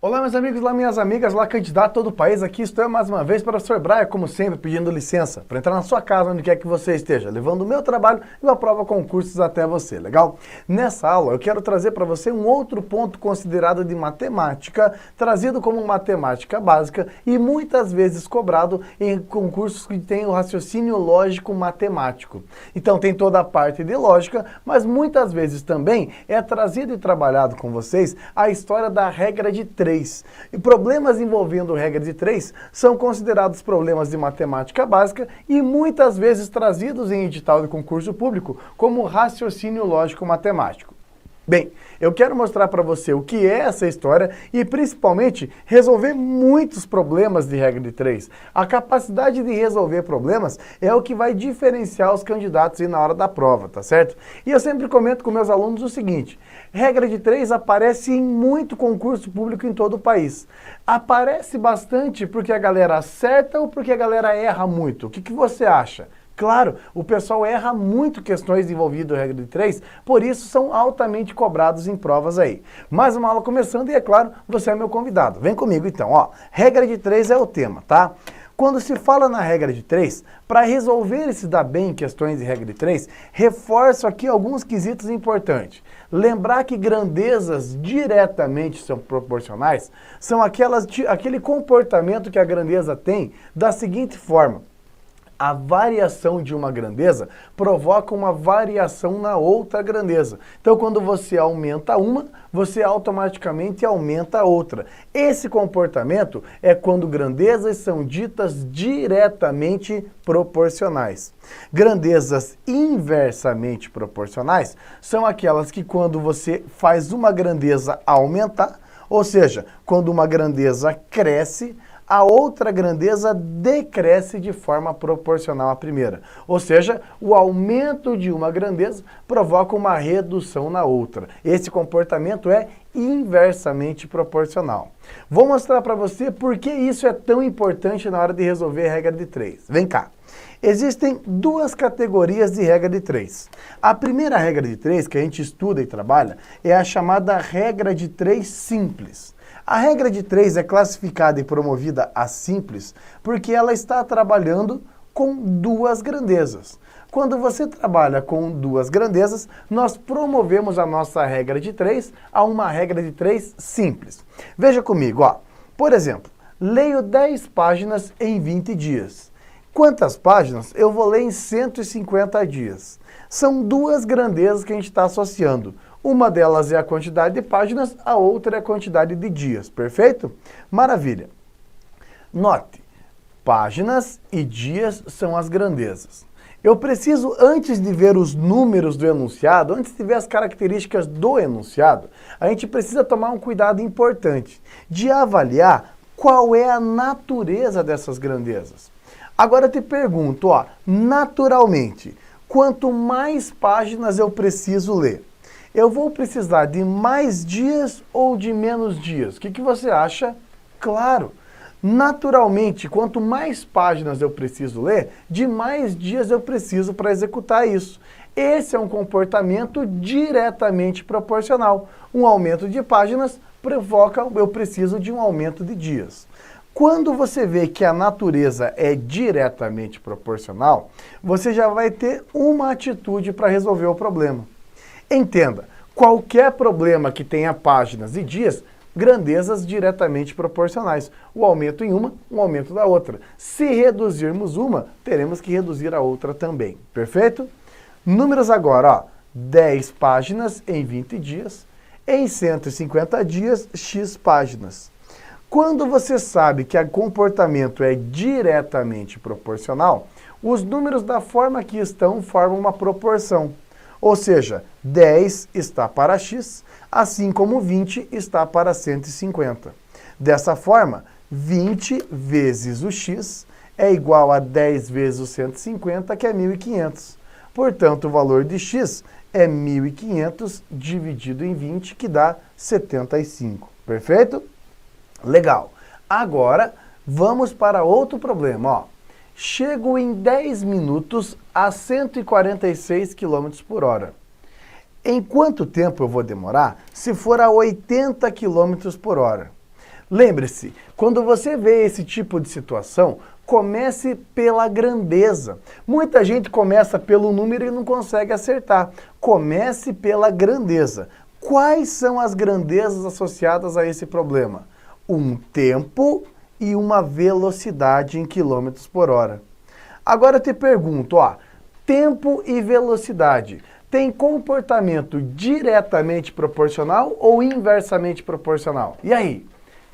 Olá meus amigos, olá minhas amigas, olá candidato a todo o país, aqui estou mais uma vez para o Sr. Braia, como sempre, pedindo licença para entrar na sua casa, onde quer que você esteja, levando o meu trabalho e uma prova concursos até você, legal? Nessa aula eu quero trazer para você um outro ponto considerado de matemática, trazido como matemática básica e muitas vezes cobrado em concursos que têm o raciocínio lógico matemático. Então tem toda a parte de lógica, mas muitas vezes também é trazido e trabalhado com vocês a história da regra de 3. E problemas envolvendo regra de 3 são considerados problemas de matemática básica e muitas vezes trazidos em edital de concurso público como raciocínio lógico matemático. Bem, eu quero mostrar para você o que é essa história e principalmente resolver muitos problemas de regra de 3. A capacidade de resolver problemas é o que vai diferenciar os candidatos aí na hora da prova, tá certo? E eu sempre comento com meus alunos o seguinte: regra de 3 aparece em muito concurso público em todo o país. Aparece bastante porque a galera acerta ou porque a galera erra muito? O que você acha? Claro, o pessoal erra muito questões envolvidas em regra de 3, por isso são altamente cobrados em provas aí. Mais uma aula começando e, é claro, você é meu convidado. Vem comigo então, ó. Regra de 3 é o tema, tá? Quando se fala na regra de 3, para resolver e se dar bem em questões de regra de 3, reforço aqui alguns quesitos importantes. Lembrar que grandezas diretamente são proporcionais são aquele comportamento que a grandeza tem da seguinte forma: a variação de uma grandeza provoca uma variação na outra grandeza. Então, quando você aumenta uma, você automaticamente aumenta a outra. Esse comportamento é quando grandezas são ditas diretamente proporcionais. Grandezas inversamente proporcionais são aquelas que, quando você faz uma grandeza aumentar, ou seja, quando uma grandeza cresce, a outra grandeza decresce de forma proporcional à primeira. Ou seja, o aumento de uma grandeza provoca uma redução na outra. Esse comportamento é inversamente proporcional. Vou mostrar para você por que isso é tão importante na hora de resolver a regra de 3. Vem cá. Existem duas categorias de regra de 3. A primeira regra de 3 que a gente estuda e trabalha é a chamada regra de 3 simples. A regra de 3 é classificada e promovida a simples porque ela está trabalhando com duas grandezas. Quando você trabalha com duas grandezas, nós promovemos a nossa regra de 3 a uma regra de 3 simples. Veja comigo, ó. Por exemplo, leio 10 páginas em 20 dias. Quantas páginas eu vou ler em 150 dias? São duas grandezas que a gente está associando. Uma delas é a quantidade de páginas, a outra é a quantidade de dias, perfeito? Maravilha. Note, páginas e dias são as grandezas. Eu preciso, antes de ver os números do enunciado, antes de ver as características do enunciado, a gente precisa tomar um cuidado importante de avaliar qual é a natureza dessas grandezas. Agora eu te pergunto, ó, naturalmente, quanto mais páginas eu preciso ler, eu vou precisar de mais dias ou de menos dias? O que você acha? Claro, naturalmente, quanto mais páginas eu preciso ler, de mais dias eu preciso para executar isso. Esse é um comportamento diretamente proporcional. Um aumento de páginas provoca, eu preciso de um aumento de dias. Quando você vê que a natureza é diretamente proporcional, você já vai ter uma atitude para resolver o problema. Entenda, qualquer problema que tenha páginas e dias, grandezas diretamente proporcionais. O aumento em uma, o aumento da outra. Se reduzirmos uma, teremos que reduzir a outra também. Perfeito? Números agora, ó. 10 páginas em 20 dias, em 150 dias, X páginas. Quando você sabe que o comportamento é diretamente proporcional, os números da forma que estão formam uma proporção. Ou seja, 10 está para X, assim como 20 está para 150. Dessa forma, 20 vezes o X é igual a 10 vezes o 150, que é 1.500. Portanto, o valor de X é 1.500 dividido em 20, que dá 75. Perfeito? Legal. Agora, vamos para outro problema, ó. Chego em 10 minutos a 146 km por hora. Em quanto tempo eu vou demorar se for a 80 km por hora? Lembre-se, quando você vê esse tipo de situação, comece pela grandeza. Muita gente começa pelo número e não consegue acertar. Comece pela grandeza. Quais são as grandezas associadas a esse problema? Um tempo e uma velocidade em quilômetros por hora. Agora eu te pergunto, tempo e velocidade tem comportamento diretamente proporcional ou inversamente proporcional? E aí?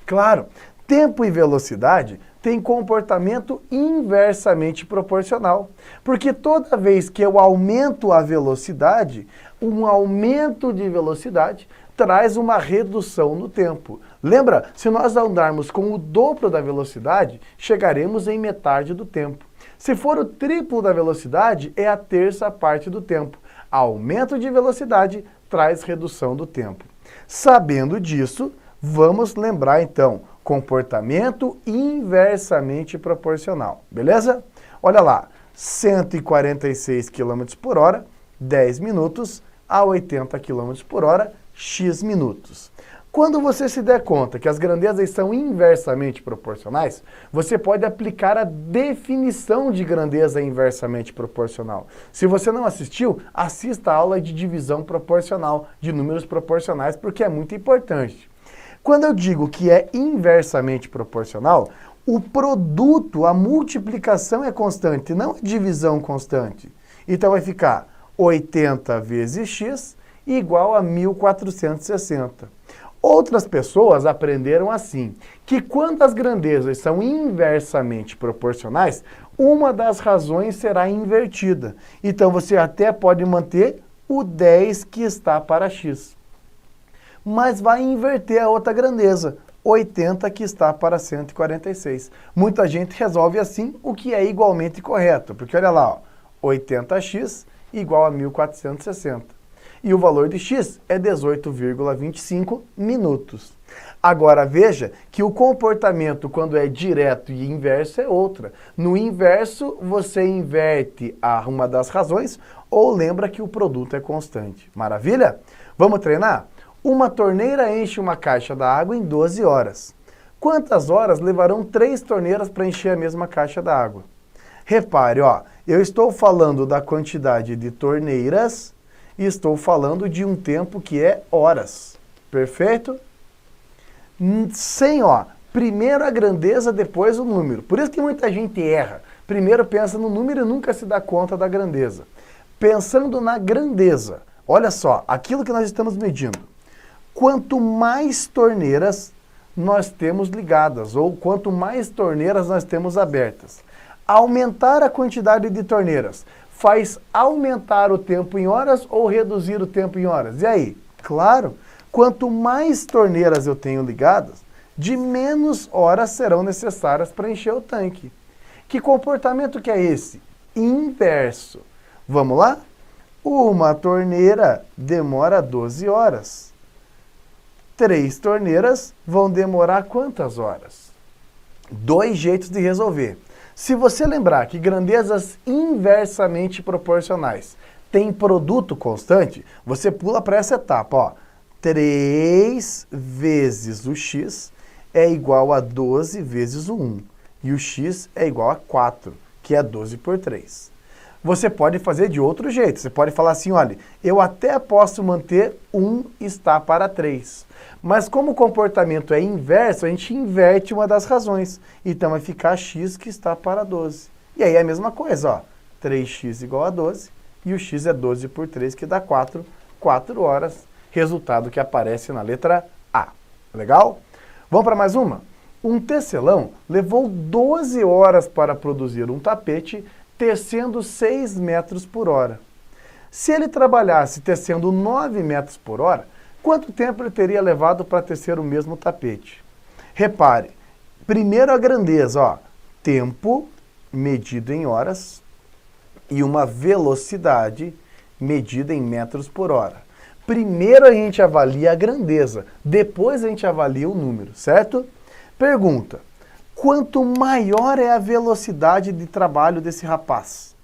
Claro, tempo e velocidade têm comportamento inversamente proporcional, porque toda vez que eu aumento a velocidade, um aumento de velocidade traz uma redução no tempo. Lembra? Se nós andarmos com o dobro da velocidade, chegaremos em metade do tempo. Se for o triplo da velocidade, é a terça parte do tempo. Aumento de velocidade traz redução do tempo. Sabendo disso, vamos lembrar então, comportamento inversamente proporcional, beleza? Olha lá, 146 km por hora, 10 minutos, a 80 km por hora, x minutos. Quando você se der conta que as grandezas são inversamente proporcionais, você pode aplicar a definição de grandeza inversamente proporcional. Se você não assistiu, assista a aula de divisão proporcional, de números proporcionais, porque é muito importante. Quando eu digo que é inversamente proporcional, o produto, a multiplicação é constante, não a divisão constante. Então vai ficar 80 vezes x igual a 1460. Outras pessoas aprenderam assim, que quando as grandezas são inversamente proporcionais, uma das razões será invertida. Então você até pode manter o 10 que está para x. Mas vai inverter a outra grandeza, 80 que está para 146. Muita gente resolve assim, o que é igualmente correto, porque olha lá, 80x igual a 1460. E o valor de x é 18,25 minutos. Agora veja que o comportamento quando é direto e inverso é outra. No inverso, você inverte uma das razões ou lembra que o produto é constante. Maravilha? Vamos treinar? Uma torneira enche uma caixa d'água em 12 horas. Quantas horas levarão 3 torneiras para encher a mesma caixa d'água? Repare, eu estou falando da quantidade de torneiras e estou falando de um tempo que é horas. Perfeito? Sem, primeiro a grandeza, depois o número. Por isso que muita gente erra. Primeiro pensa no número e nunca se dá conta da grandeza. Pensando na grandeza, olha só, aquilo que nós estamos medindo. Quanto mais torneiras nós temos ligadas, ou quanto mais torneiras nós temos abertas. Aumentar a quantidade de torneiras faz aumentar o tempo em horas ou reduzir o tempo em horas? E aí? Claro, quanto mais torneiras eu tenho ligadas, de menos horas serão necessárias para encher o tanque. Que comportamento que é esse? Inverso. Vamos lá? Uma torneira demora 12 horas. 3 torneiras vão demorar quantas horas? 2 jeitos de resolver. Se você lembrar que grandezas inversamente proporcionais têm produto constante, você pula para essa etapa. 3 vezes o x é igual a 12 vezes o 1. E o x é igual a 4, que é 12 por 3. Você pode fazer de outro jeito. Você pode falar assim, olha, eu até posso manter 1 está para 3. Mas como o comportamento é inverso, a gente inverte uma das razões. Então vai ficar x que está para 12. E aí é a mesma coisa, 3x igual a 12. E o x é 12 por 3, que dá 4. 4 horas. Resultado que aparece na letra A. Legal? Vamos para mais uma? Um tecelão levou 12 horas para produzir um tapete tecendo 6 metros por hora. Se ele trabalhasse tecendo 9 metros por hora, quanto tempo ele teria levado para tecer o mesmo tapete? Repare, primeiro a grandeza, tempo medido em horas e uma velocidade medida em metros por hora. Primeiro a gente avalia a grandeza, depois a gente avalia o número, certo? Pergunta, quanto maior é a velocidade de trabalho desse rapaz?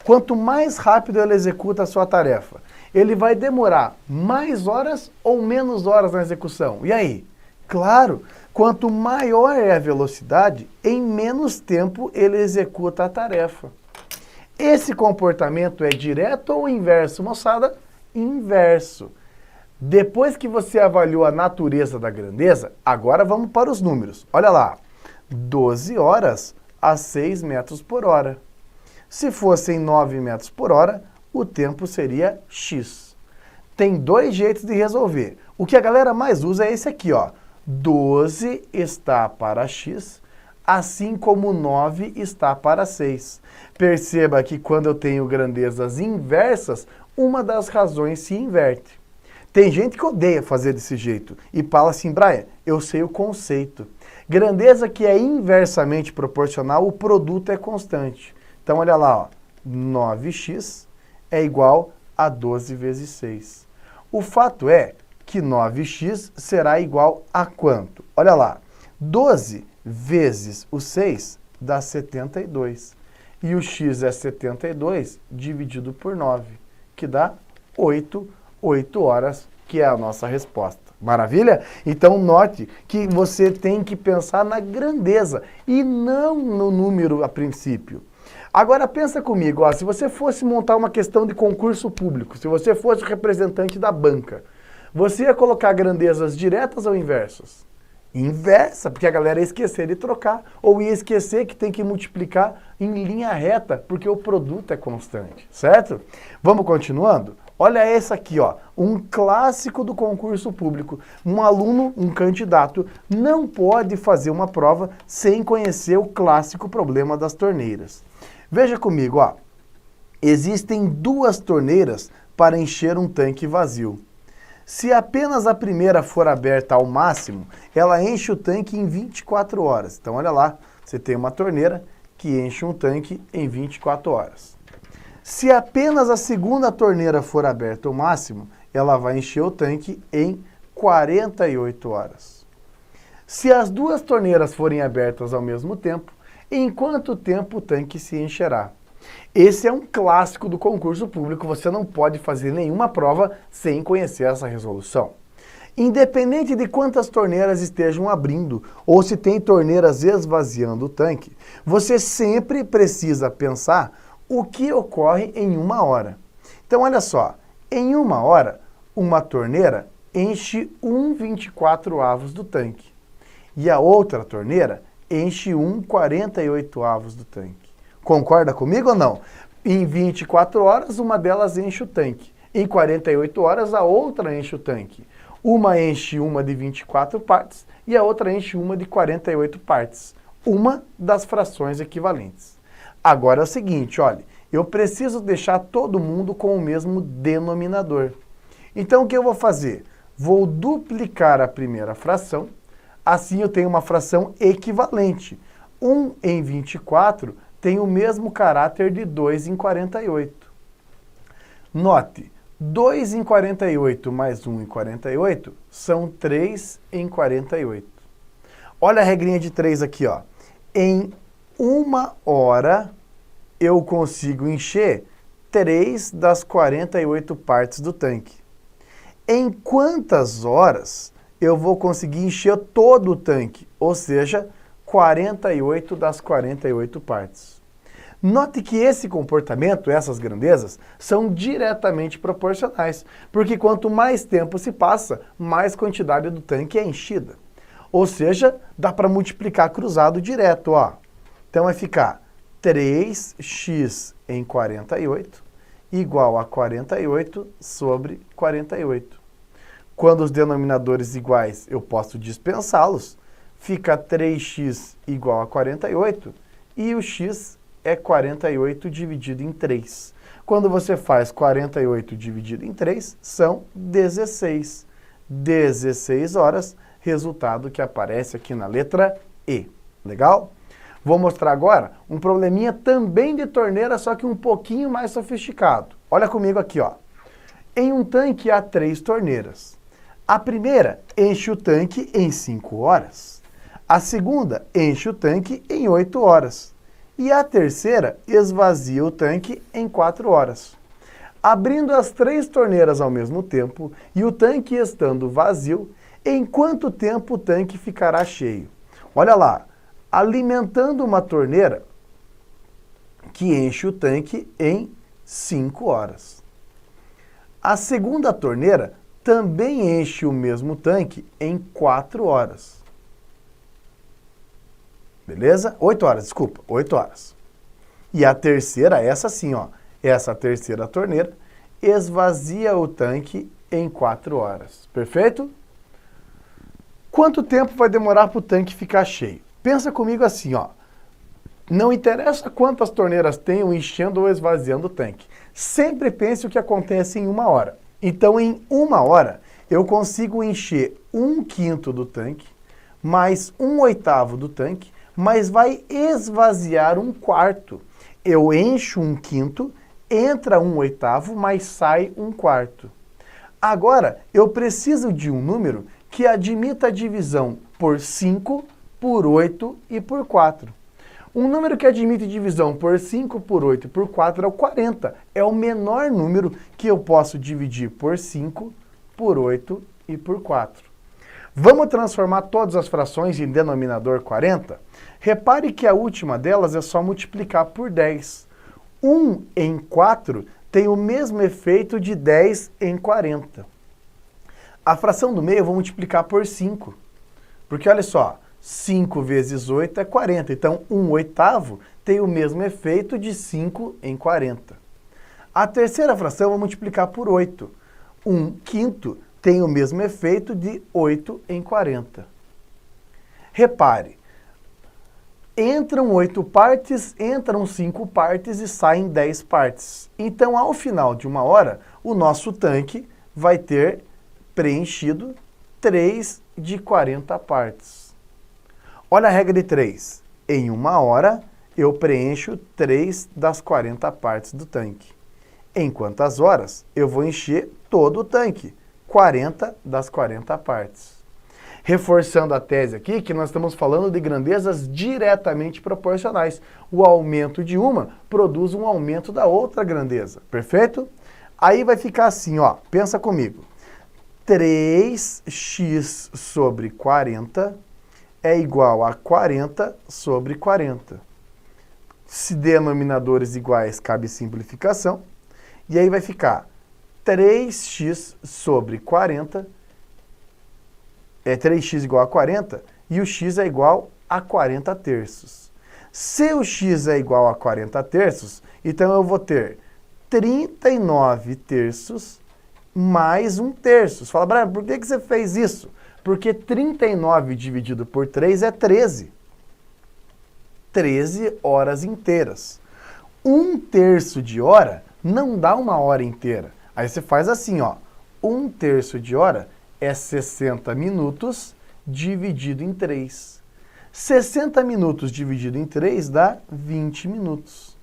Quanto mais rápido ele executa a sua tarefa, ele vai demorar mais horas ou menos horas na execução? E aí? Claro, quanto maior é a velocidade, em menos tempo ele executa a tarefa. Esse comportamento é direto ou inverso, moçada? Inverso. Depois que você avaliou a natureza da grandeza, agora vamos para os números. Olha lá, 12 horas a 6 metros por hora. Se fossem 9 metros por hora, o tempo seria x. Tem dois jeitos de resolver. O que a galera mais usa é esse aqui, ó. 12 está para x, assim como 9 está para 6. Perceba que quando eu tenho grandezas inversas, uma das razões se inverte. Tem gente que odeia fazer desse jeito e fala assim, Brian, eu sei o conceito. Grandeza que é inversamente proporcional, o produto é constante. Então olha lá, ó, 9x é igual a 12 vezes 6. O fato é que 9x será igual a quanto? Olha lá, 12 vezes o 6 dá 72. E o x é 72 dividido por 9, que dá 8 horas, que é a nossa resposta. Maravilha? Então note que você tem que pensar na grandeza e não no número a princípio. Agora pensa comigo, ó, se você fosse montar uma questão de concurso público, se você fosse o representante da banca, você ia colocar grandezas diretas ou inversas? Inversa, porque a galera ia esquecer de trocar, ou ia esquecer que tem que multiplicar em linha reta, porque o produto é constante, certo? Vamos continuando? Olha essa aqui, ó, um clássico do concurso público. Um aluno, um candidato, não pode fazer uma prova sem conhecer o clássico problema das torneiras. Veja comigo, ó, existem duas torneiras para encher um tanque vazio. Se apenas a primeira for aberta ao máximo, ela enche o tanque em 24 horas. Então, olha lá, você tem uma torneira que enche um tanque em 24 horas. Se apenas a segunda torneira for aberta ao máximo, ela vai encher o tanque em 48 horas. Se as duas torneiras forem abertas ao mesmo tempo, em quanto tempo o tanque se encherá? Esse é um clássico do concurso público, você não pode fazer nenhuma prova sem conhecer essa resolução. Independente de quantas torneiras estejam abrindo ou se tem torneiras esvaziando o tanque, você sempre precisa pensar o que ocorre em 1 hora. Então olha só, em 1 hora, uma torneira enche 1/24 do tanque e a outra torneira enche 1/48 do tanque. Concorda comigo ou não? Em 24 horas, uma delas enche o tanque. Em 48 horas, a outra enche o tanque. Uma enche uma de 24 partes e a outra enche uma de 48 partes. Uma das frações equivalentes. Agora é o seguinte, olha, eu preciso deixar todo mundo com o mesmo denominador. Então o que eu vou fazer? Vou duplicar a primeira fração, assim eu tenho uma fração equivalente. 1 em 24 tem o mesmo caráter de 2 em 48. Note, 2 em 48 mais 1 em 48 são 3 em 48. Olha a regrinha de 3 aqui, ó. Em 1 hora, eu consigo encher 3 das 48 partes do tanque. Em quantas horas eu vou conseguir encher todo o tanque? Ou seja, 48 das 48 partes. Note que esse comportamento, essas grandezas, são diretamente proporcionais, porque quanto mais tempo se passa, mais quantidade do tanque é enchida. Ou seja, dá para multiplicar cruzado direto, ó. Então vai ficar 3x em 48 igual a 48 sobre 48. Quando os denominadores iguais, eu posso dispensá-los. Fica 3x igual a 48 e o x é 48 dividido em 3. Quando você faz 48 dividido em 3, são 16. 16 horas, resultado que aparece aqui na letra E. Legal? Vou mostrar agora um probleminha também de torneira, só que um pouquinho mais sofisticado. Olha comigo aqui, ó. Em um tanque há 3 torneiras. A primeira enche o tanque em 5 horas. A segunda enche o tanque em 8 horas. E a terceira esvazia o tanque em 4 horas. Abrindo as 3 torneiras ao mesmo tempo e o tanque estando vazio, Em quanto tempo o tanque ficará cheio? Olha lá, alimentando uma torneira que enche o tanque em 5 horas. A segunda torneira também enche o mesmo tanque em 4 horas. Beleza? 8 horas, desculpa, 8 horas. E a terceira, essa sim, ó, essa terceira torneira esvazia o tanque em 4 horas. Perfeito? Quanto tempo vai demorar para o tanque ficar cheio? Pensa comigo assim, ó. Não interessa quantas torneiras tenham enchendo ou esvaziando o tanque. Sempre pense o que acontece em 1 hora. Então, em 1 hora, eu consigo encher 1/5 do tanque, mais 1/8 do tanque, mas vai esvaziar 1/4. Eu encho 1/5, entra 1/8, mas sai 1/4. Agora, eu preciso de um número que admita a divisão por 5, por 8 e por 4. Um número que admite divisão por 5, por 8 e por 4 é o 40. É o menor número que eu posso dividir por 5, por 8 e por 4. Vamos transformar todas as frações em denominador 40? Repare que a última delas é só multiplicar por 10. 1 em 4 tem o mesmo efeito de 10 em 40. A fração do meio eu vou multiplicar por 5. Porque olha só, 5 vezes 8 é 40. Então, 1/8 tem o mesmo efeito de 5 em 40. A terceira fração eu vou multiplicar por 8. 1/5 tem o mesmo efeito de 8 em 40. Repare, entram 8 partes, entram 5 partes e saem 10 partes. Então, ao final de 1 hora, o nosso tanque vai ter preenchido 3 de 40 partes. Olha a regra de 3. Em 1 hora, eu preencho 3 das 40 partes do tanque. Em quantas horas? Eu vou encher todo o tanque, 40 das 40 partes. Reforçando a tese aqui, que nós estamos falando de grandezas diretamente proporcionais. O aumento de uma produz um aumento da outra grandeza, perfeito? Aí vai ficar assim, ó, pensa comigo. 3x sobre 40 é igual a 40 sobre 40. Se denominadores iguais, cabe simplificação. E aí vai ficar 3x sobre 40, 3x igual a 40, e o x é igual a 40 terços. Se o x é igual a 40 terços, então eu vou ter 39 terços mais 1 terço. Você fala, Brian, por que você fez isso? Porque 39 dividido por 3 é 13. 13 horas inteiras. 1 terço de hora não dá 1 hora inteira. Aí você faz assim, ó. 1 terço de hora é 60 minutos dividido em 3. 60 minutos dividido em 3 dá 20 minutos.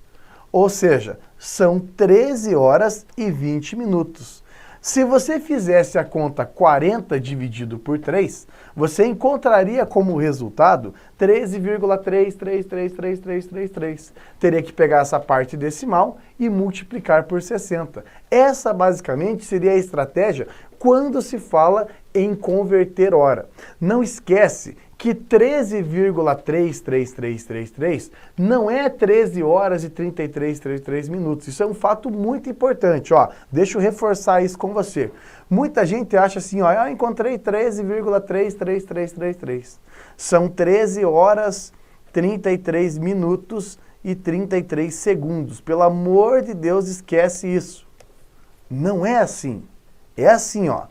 Ou seja, são 13 horas e 20 minutos. Se você fizesse a conta 40 dividido por 3, você encontraria como resultado 13,333333. Teria que pegar essa parte decimal e multiplicar por 60. Essa basicamente seria a estratégia quando se fala em converter hora. Não esquece que 13,33333 não é 13 horas e 33 minutos. Isso é um fato muito importante, ó. Deixa eu reforçar isso com você. Muita gente acha assim, ó, eu encontrei 13,33333. São 13 horas, 33 minutos e 33 segundos. Pelo amor de Deus, esquece isso. Não é assim. É assim, ó.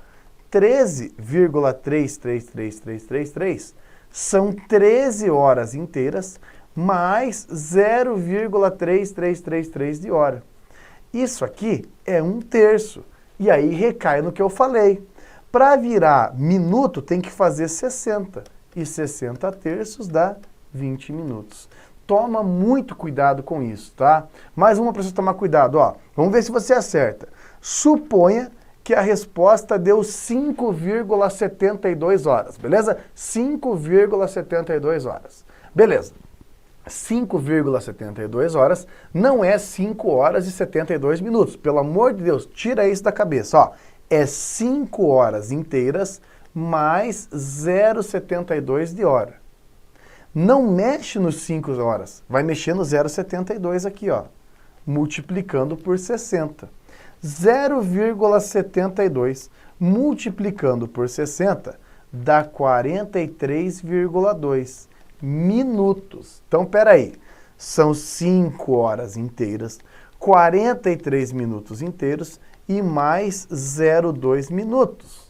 13,333333 são 13 horas inteiras mais 0,3333 de hora. Isso aqui é 1 terço. E aí recai no que eu falei. Para virar minuto tem que fazer 60. E 60 terços dá 20 minutos. Toma muito cuidado com isso, tá? Mais uma para você tomar cuidado, ó. Vamos ver se você acerta. Suponha que a resposta deu 5,72 horas, beleza? 5,72 horas. Beleza. 5,72 horas não é 5 horas e 72 minutos. Pelo amor de Deus, tira isso da cabeça, ó. É 5 horas inteiras mais 0,72 de hora. Não mexe nos 5 horas, vai mexer no 0,72 aqui, ó, multiplicando por 60. 0,72 multiplicando por 60 dá 43,2 minutos. Então, peraí, são 5 horas inteiras, 43 minutos inteiros e mais 0,2 minutos.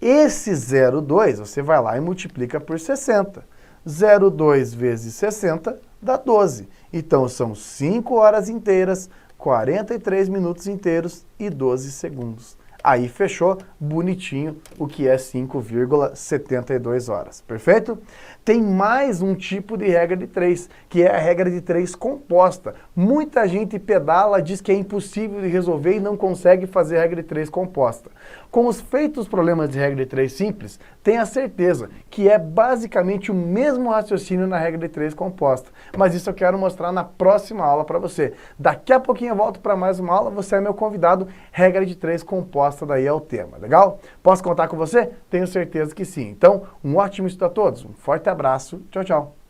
Esse 0,2 você vai lá e multiplica por 60. 0,2 vezes 60 dá 12. Então, são 5 horas inteiras, 43 minutos inteiros e 12 segundos. Aí fechou bonitinho o que é 5,72 horas, perfeito? Tem mais um tipo de regra de 3, que é a regra de 3 composta. Muita gente pedala, diz que é impossível de resolver e não consegue fazer a regra de 3 composta. Com os feitos problemas de regra de 3 simples, tenha certeza que é basicamente o mesmo raciocínio na regra de 3 composta. Mas isso eu quero mostrar na próxima aula para você. Daqui a pouquinho eu volto para mais uma aula, você é meu convidado, regra de 3 composta daí é o tema, legal? Posso contar com você? Tenho certeza que sim. Então, um ótimo estudo a todos, um forte abraço, tchau, tchau.